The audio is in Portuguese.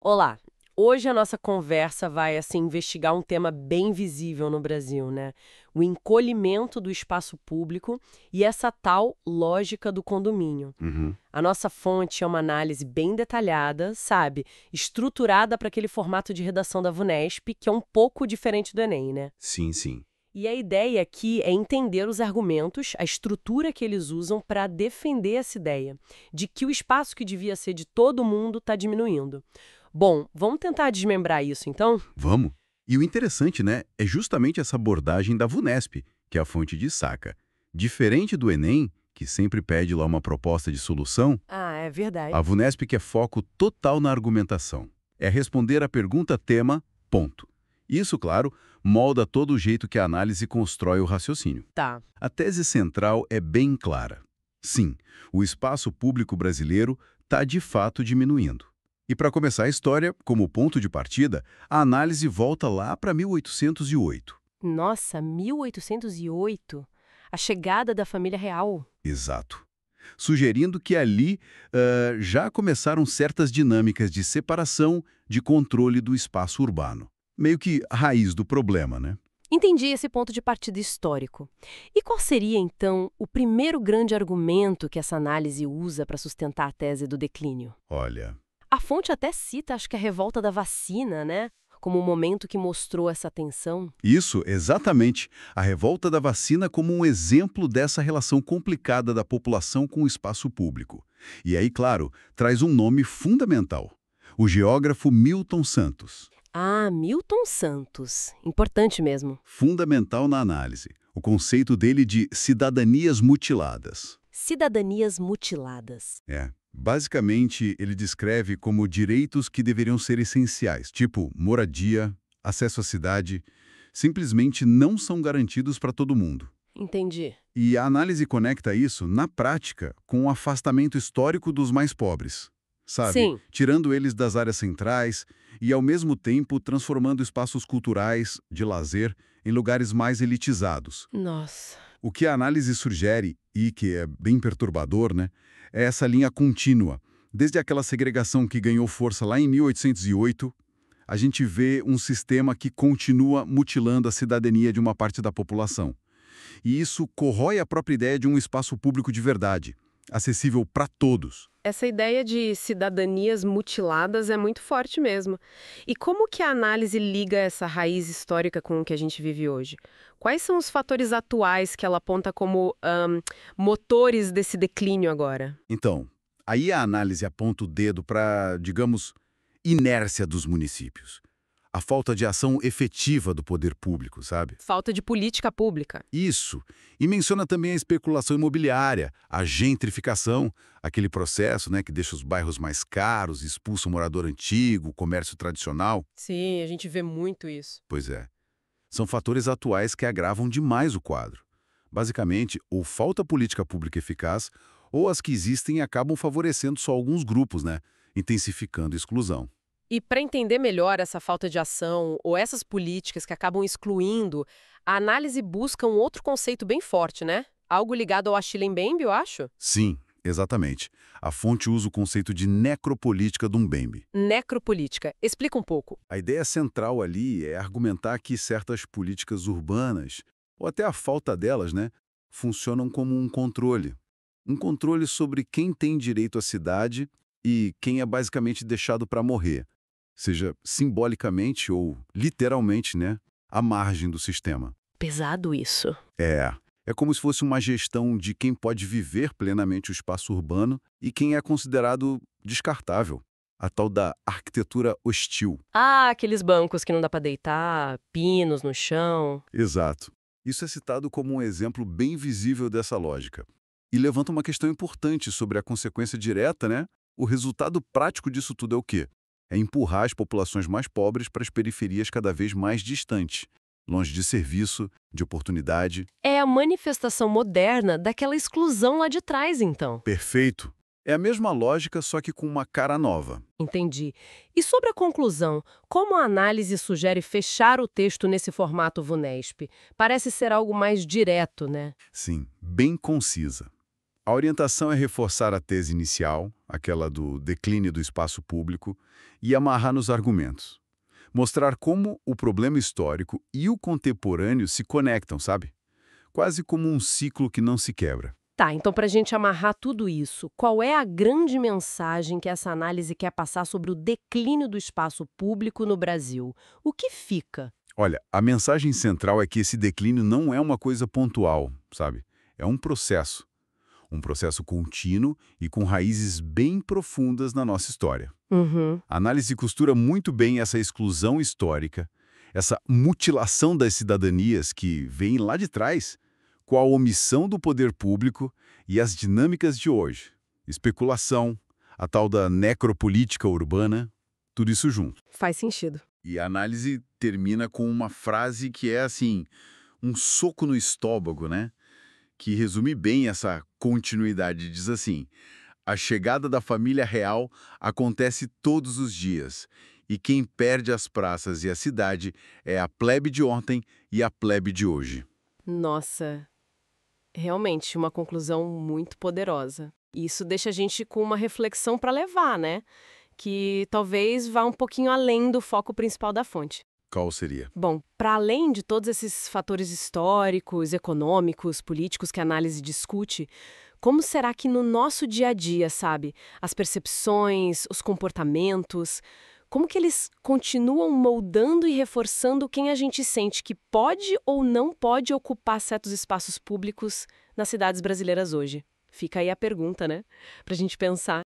Olá! Hoje a nossa conversa vai investigar um tema bem visível no Brasil, né? O encolhimento do espaço público e essa tal lógica do condomínio. Uhum. A nossa fonte é uma análise bem detalhada, sabe? Estruturada para aquele formato de redação da VUNESP, que é um pouco diferente do Enem, né? Sim, sim. E a ideia aqui é entender os argumentos, a estrutura que eles usam para defender essa ideia, de que o espaço que devia ser de todo mundo está diminuindo. Bom, vamos tentar desmembrar isso então? Vamos. E o interessante, né, é justamente essa abordagem da VUNESP, que é a fonte de saca. Diferente do Enem, que sempre pede lá uma proposta de solução, Ah, é verdade. a VUNESP quer foco total na argumentação. É responder a pergunta tema, ponto. Isso, claro, molda todo o jeito que a análise constrói o raciocínio. Tá. A tese central é bem clara. Sim, o espaço público brasileiro está de fato diminuindo. E para começar a história, como ponto de partida, a análise volta lá para 1808. Nossa, 1808? A chegada da família real. Exato. Sugerindo que ali já começaram certas dinâmicas de separação, de controle do espaço urbano. Meio que a raiz do problema, né? Entendi esse ponto de partida histórico. E qual seria, então, o primeiro grande argumento que essa análise usa para sustentar a tese do declínio? Olha, A fonte até cita, acho que a revolta da vacina, né? Como o momento que mostrou essa tensão. isso, exatamente. A revolta da vacina como um exemplo dessa relação complicada da população com o espaço público. E aí, claro, traz um nome fundamental. O geógrafo Milton Santos. Ah, Milton Santos. Importante mesmo. Fundamental na análise. O conceito dele de cidadanias mutiladas. Cidadanias mutiladas. Basicamente, ele descreve como direitos que deveriam ser essenciais, tipo moradia, acesso à cidade, simplesmente não são garantidos para todo mundo. Entendi. E a análise conecta isso, na prática, com o afastamento histórico dos mais pobres, sabe? Sim. Tirando eles das áreas centrais e, ao mesmo tempo, transformando espaços culturais, de lazer, em lugares mais elitizados. Nossa. O que a análise sugere, e que é bem perturbador, né, é essa linha contínua. Desde aquela segregação que ganhou força lá em 1808, a gente vê um sistema que continua mutilando a cidadania de uma parte da população. E isso corrói a própria ideia de um espaço público de verdade, acessível para todos. Essa ideia de cidadanias mutiladas é muito forte mesmo. E como que a análise liga essa raiz histórica com o que a gente vive hoje? Quais são os fatores atuais que ela aponta como motores desse declínio agora? Então, aí a análise aponta o dedo para, digamos, inércia dos municípios. A falta de ação efetiva do poder público, sabe? Falta de política pública. Isso. E menciona também a especulação imobiliária, a gentrificação, aquele processo, né, que deixa os bairros mais caros, expulsa o morador antigo, o comércio tradicional. Sim, a gente vê muito isso. Pois é. São fatores atuais que agravam demais o quadro. Basicamente, ou falta política pública eficaz, ou as que existem acabam favorecendo só alguns grupos, né, intensificando a exclusão. E para entender melhor essa falta de ação ou essas políticas que acabam excluindo, a análise busca um outro conceito bem forte, né? Algo ligado ao Achille Mbembe, eu acho? Sim, exatamente. A fonte usa o conceito de necropolítica do Mbembe. Necropolítica. Explica um pouco. A ideia central ali é argumentar que certas políticas urbanas, ou até a falta delas, né, funcionam como um controle. Um controle sobre quem tem direito à cidade e quem é basicamente deixado para morrer, seja simbolicamente ou literalmente, né, à margem do sistema. Pesado isso. É como se fosse uma gestão de quem pode viver plenamente o espaço urbano e quem é considerado descartável. A tal da arquitetura hostil. Ah, aqueles bancos que não dá para deitar, pinos no chão. Exato. Isso é citado como um exemplo bem visível dessa lógica. E levanta uma questão importante sobre a consequência direta, né? O resultado prático disso tudo é o quê? É empurrar as populações mais pobres para as periferias cada vez mais distantes, longe de serviço, de oportunidade. É a manifestação moderna daquela exclusão lá de trás, então. Perfeito. É a mesma lógica, só que com uma cara nova. Entendi. E sobre a conclusão, como a análise sugere fechar o texto nesse formato VUNESP? Parece ser algo mais direto, né? Sim, bem concisa. A orientação é reforçar a tese inicial, aquela do declínio do espaço público, e amarrar nos argumentos. Mostrar como o problema histórico e o contemporâneo se conectam, sabe? Quase como um ciclo que não se quebra. Tá, então para a gente amarrar tudo isso, qual é a grande mensagem que essa análise quer passar sobre o declínio do espaço público no Brasil? O que fica? Olha, a mensagem central é que esse declínio não é uma coisa pontual, sabe? É um processo. Um processo contínuo e com raízes bem profundas na nossa história. Uhum. A análise costura muito bem essa exclusão histórica, essa mutilação das cidadanias que vem lá de trás, com a omissão do poder público e as dinâmicas de hoje. Especulação, a tal da necropolítica urbana, tudo isso junto. Faz sentido. E a análise termina com uma frase que é assim, um soco no estômago, né? Que resume bem essa continuidade. Diz assim: a chegada da família real acontece todos os dias, e quem perde as praças e a cidade é a plebe de ontem e a plebe de hoje. Nossa, realmente uma conclusão muito poderosa. E isso deixa a gente com uma reflexão para levar, né? Que talvez vá um pouquinho além do foco principal da fonte. Qual seria? Bom, para além de todos esses fatores históricos, econômicos, políticos que a análise discute, como será que no nosso dia a dia, sabe, as percepções, os comportamentos, como que eles continuam moldando e reforçando quem a gente sente que pode ou não pode ocupar certos espaços públicos nas cidades brasileiras hoje? Fica aí a pergunta, né? Pra gente pensar.